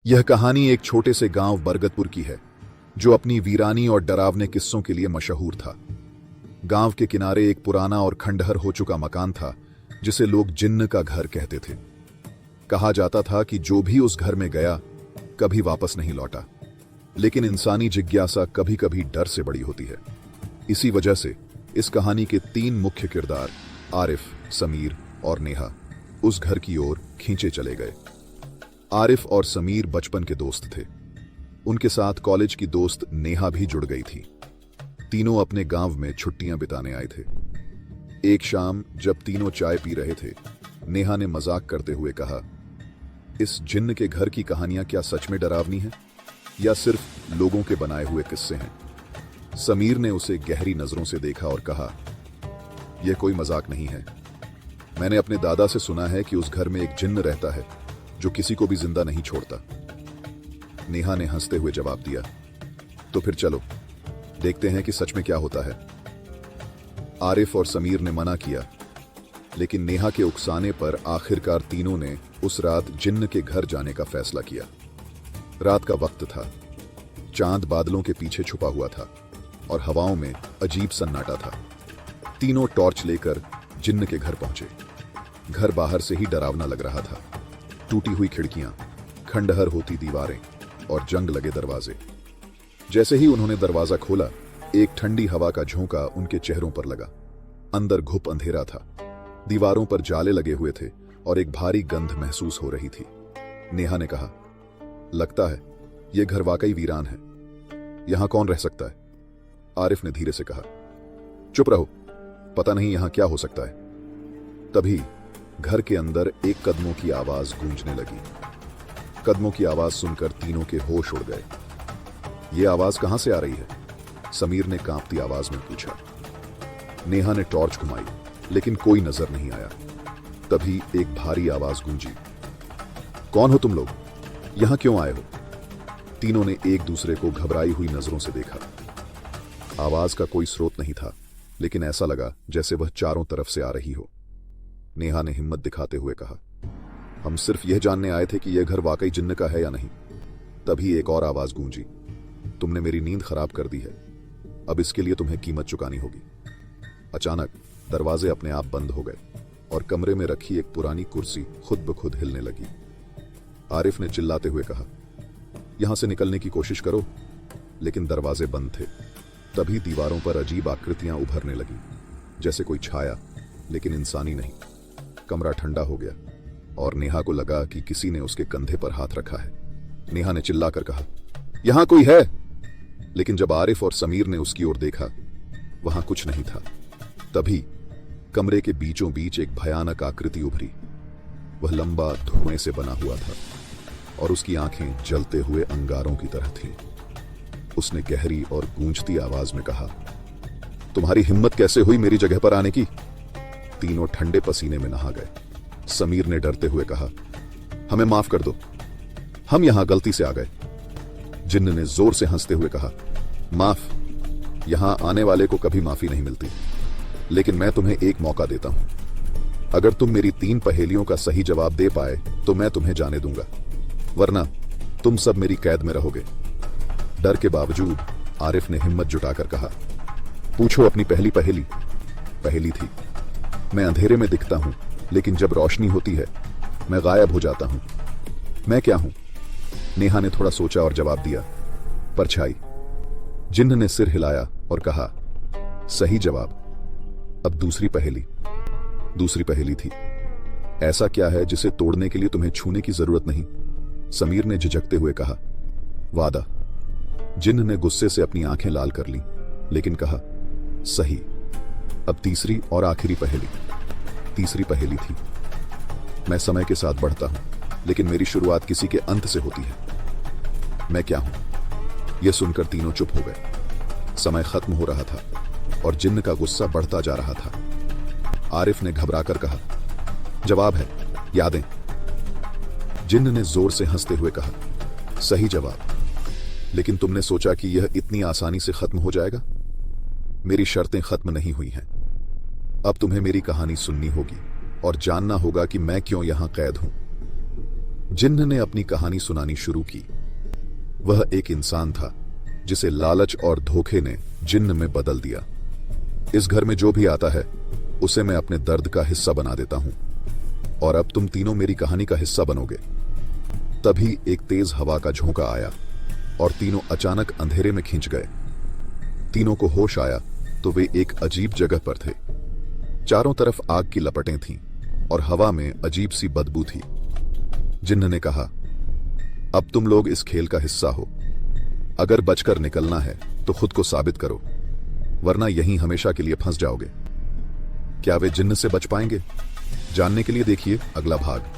यह कहानी एक छोटे से गांव बरगदपुर की है जो अपनी वीरानी और डरावने किस्सों के लिए मशहूर था। गांव के किनारे एक पुराना और खंडहर हो चुका मकान था जिसे लोग जिन्न का घर कहते थे। कहा जाता था कि जो भी उस घर में गया कभी वापस नहीं लौटा। लेकिन इंसानी जिज्ञासा कभी कभी डर से बड़ी होती है। इसी वजह से इस कहानी के 3 मुख्य किरदार आरिफ, समीर और नेहा उस घर की ओर खींचे चले गए। आरिफ और समीर बचपन के दोस्त थे। उनके साथ कॉलेज की दोस्त नेहा भी जुड़ गई थी। तीनों अपने गांव में छुट्टियां बिताने आए थे। एक शाम जब तीनों चाय पी रहे थे, नेहा ने मजाक करते हुए कहा, इस जिन्न के घर की कहानियां क्या सच में डरावनी हैं या सिर्फ लोगों के बनाए हुए किस्से हैं? समीर ने उसे गहरी नजरों से देखा और कहा, यह कोई मजाक नहीं है। मैंने अपने दादा से सुना है कि उस घर में एक जिन्न रहता है जो किसी को भी जिंदा नहीं छोड़ता। नेहा ने हंसते हुए जवाब दिया, तो फिर चलो देखते हैं कि सच में क्या होता है। आरिफ और समीर ने मना किया, लेकिन नेहा के उकसाने पर आखिरकार तीनों ने उस रात जिन्न के घर जाने का फैसला किया। रात का वक्त था। चांद बादलों के पीछे छुपा हुआ था और हवाओं में अजीब सन्नाटा था। तीनों टॉर्च लेकर जिन्न के घर पहुंचे। घर बाहर से ही डरावना लग रहा था। टूटी हुई खिड़कियां, खंडहर होती दीवारें और जंग लगे दरवाजे। जैसे ही उन्होंने दरवाजा खोला, एक ठंडी हवा का झोंका उनके चेहरों पर लगा। अंदर घुप अंधेरा था। दीवारों पर जाले लगे हुए थे और एक भारी गंध महसूस हो रही थी। नेहा ने कहा, लगता है यह घर वाकई वीरान है। यहां कौन रह सकता है? आरिफ ने धीरे से कहा, चुप रहो, पता नहीं यहां क्या हो सकता है। तभी घर के अंदर एक कदमों की आवाज गूंजने लगी। कदमों की आवाज सुनकर तीनों के होश उड़ गए। यह आवाज कहां से आ रही है? समीर ने कांपती आवाज में पूछा। नेहा ने टॉर्च घुमाई, लेकिन कोई नजर नहीं आया। तभी एक भारी आवाज गूंजी, कौन हो तुम लोग? यहां क्यों आए हो? तीनों ने एक दूसरे को घबराई हुई नजरों से देखा। आवाज का कोई स्रोत नहीं था, लेकिन ऐसा लगा जैसे वह चारों तरफ से आ रही हो। नेहा ने हिम्मत दिखाते हुए कहा, हम सिर्फ यह जानने आए थे कि यह घर वाकई जिन्न का है या नहीं। तभी एक और आवाज गूंजी, तुमने मेरी नींद खराब कर दी है, अब इसके लिए तुम्हें कीमत चुकानी होगी। अचानक दरवाजे अपने आप बंद हो गए और कमरे में रखी एक पुरानी कुर्सी खुद ब खुद हिलने लगी। आरिफ ने चिल्लाते हुए कहा, यहां से निकलने की कोशिश करो, लेकिन दरवाजे बंद थे। तभी दीवारों पर अजीब आकृतियां उभरने लगी, जैसे कोई छाया, लेकिन इंसानी नहीं। कमरा ठंडा हो गया और नेहा को लगा कि किसी ने उसके कंधे पर हाथ रखा है। नेहा ने चिल्लाकर कहा, यहां कोई है? लेकिन जब आरिफ और समीर ने उसकी ओर देखा, वहां कुछ नहीं था। तभी कमरे के बीचों बीच एक भयानक आकृति उभरी। वह लंबा धुएं से बना हुआ था और उसकी आंखें जलते हुए अंगारों की तरह थीं। उसने गहरी और गूंजती आवाज में कहा, तुम्हारी हिम्मत कैसे हुई मेरी जगह पर आने की? तीनों ठंडे पसीने में नहा गए। समीर ने डरते हुए कहा, हमें माफ कर दो, हम यहां गलती से आ गए। जिन्न ने जोर से हंसते हुए कहा, माफ? यहां आने वाले को कभी माफी नहीं मिलती, लेकिन मैं तुम्हें एक मौका देता हूं। अगर तुम मेरी 3 पहेलियों का सही जवाब दे पाए तो मैं तुम्हें जाने दूंगा, वरना तुम सब मेरी कैद में रहोगे। डर के बावजूद आरिफ ने हिम्मत जुटाकर कहा, पूछो अपनी पहली पहेली। पहेली थी, मैं अंधेरे में दिखता हूं, लेकिन जब रोशनी होती है मैं गायब हो जाता हूं। मैं क्या हूं? नेहा ने थोड़ा सोचा और जवाब दिया, परछाई। जिन्न ने सिर हिलाया और कहा, सही जवाब। अब दूसरी पहेली थी, ऐसा क्या है जिसे तोड़ने के लिए तुम्हें छूने की जरूरत नहीं? समीर ने झिझकते हुए कहा, वादा। जिन्न ने गुस्से से अपनी आंखें लाल कर लीं, लेकिन कहा, सही। अब तीसरी और आखिरी पहेली। तीसरी पहेली थी, मैं समय के साथ बढ़ता हूं, लेकिन मेरी शुरुआत किसी के अंत से होती है। मैं क्या हूं? यह सुनकर तीनों चुप हो गए। समय खत्म हो रहा था और जिन्न का गुस्सा बढ़ता जा रहा था। आरिफ ने घबराकर कहा, जवाब है यादें। जिन्न ने जोर से हंसते हुए कहा, सही जवाब। लेकिन तुमने सोचा कि यह इतनी आसानी से खत्म हो जाएगा? मेरी शर्तें खत्म नहीं हुई हैं। अब तुम्हें मेरी कहानी सुननी होगी और जानना होगा कि मैं क्यों यहां कैद हूं। जिन्न ने अपनी कहानी सुनानी शुरू की। वह एक इंसान था जिसे लालच और धोखे ने जिन्न में बदल दिया। इस घर में जो भी आता है उसे मैं अपने दर्द का हिस्सा बना देता हूं, और अब तुम तीनों मेरी कहानी का हिस्सा बनोगे। तभी एक तेज हवा का झोंका आया और तीनों अचानक अंधेरे में खिंच गए। तीनों को होश आया तो वे एक अजीब जगह पर थे। चारों तरफ आग की लपटें थीं और हवा में अजीब सी बदबू थी। जिन्न ने कहा, अब तुम लोग इस खेल का हिस्सा हो। अगर बचकर निकलना है तो खुद को साबित करो, वरना यहीं हमेशा के लिए फंस जाओगे। क्या वे जिन्न से बच पाएंगे? जानने के लिए देखिए अगला भाग।